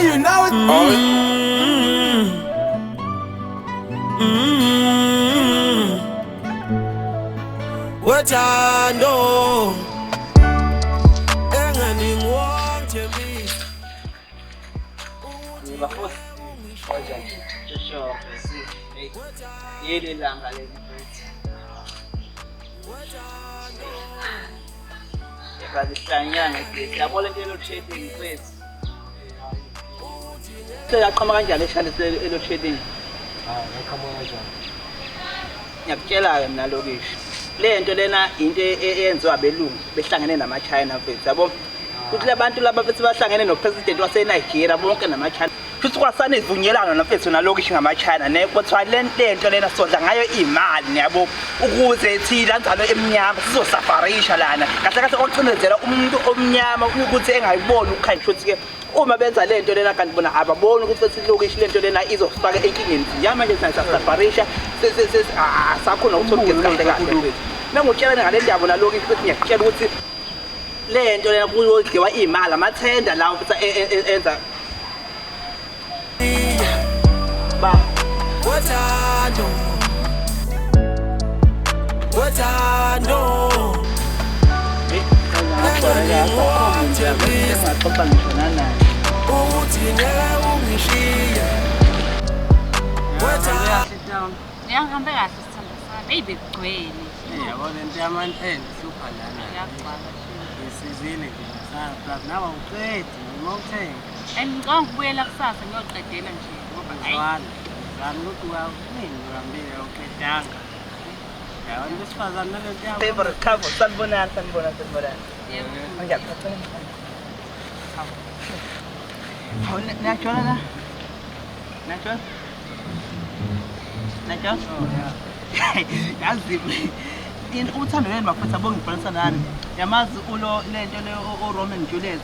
you know it. What I know, yeli langa lelifuthi yabalihlanyana ngithi yabona into load shedding mfethu seyaqhama kanjani eshalise load shedding Ngaqhama kanjani ngiyakutshela ke mina lokishi lento lena into eyenziwa abelungu behlangene nama China mfethu yabo ukuthi labantu laba bethi bahlangene no president wase Nigeria bonke nama China futhi kwasane ivunyelana nafethu nalokishi ngama China ne kuthiwa lento lena sodla ngayo imali yabo ukuze thina njalo emnyama sizosafarisha lana kahle kahle ocinezela umuntu omnyama ukuthi engayiboni ukhanya futhi ke uma benza lento lena kanti bona ababoni ukuthi futhi lokishi lento lena izofaka enkingeni manje sisafarisha asakhona ukuthola kahle kahle nangutshela ngale ndaba nalokishi futhi ngiyakutshela ukuthi lento lena kuyodliwa imali amathenda lawo futhi enza what I know. Ngiyahambe kahle sithando sami baby gcwele yabona into yamanthende super lana ngiyagcwala isizini ngisana plus nawe uqedi ngokuthenga ngicanga ukubuyela kusasa ngiyoqedela nje ngoba ngizwana ngizama ukuthi nini ngihambile uqedanga yabona besifazana nalento yabo favorite cover sanibonana yebo ngiyakuthola Nachola na Nachola yazi in uthando wena bafethu abongibhalisa nani yamazi ulo lento le Roman Juliet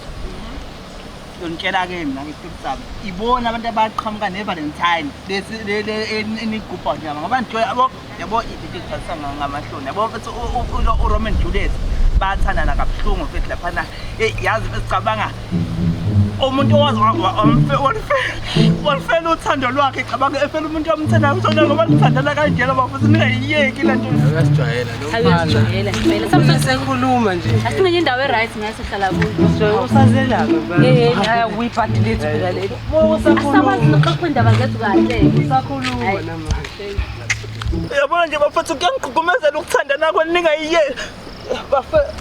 ngitshela ke mina ngiphikisaba ibona abantu abaqhamuka neValentine lesi enigubha nje ngoba nje yabo ididikhalisa ngamahloni yabo futhi ulo Roman Juliet bathandana kabuhlungu futhi lapha yazi besicabanga umuntu owazi walifela uthando lwakhe cabanga efela umuntu omthandayo usona ngoba lithandana kanjena bafuthi ningayiyeki lento uyasijwayela akuyasijwayela ngempela sometimes sekhuluma nje asingenye indawo eright ngaso hlala kuyo usazelapha haya uyibhadilethe phela leli asabazi noxoxa indaba zethu kahle usakhuluma namanje yabona nje bafuthi kuyangigqugqumezela ukuthandana kwenu ningayiyeki bafethu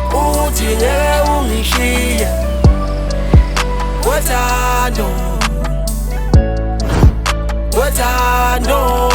Ujine ungishiye what I know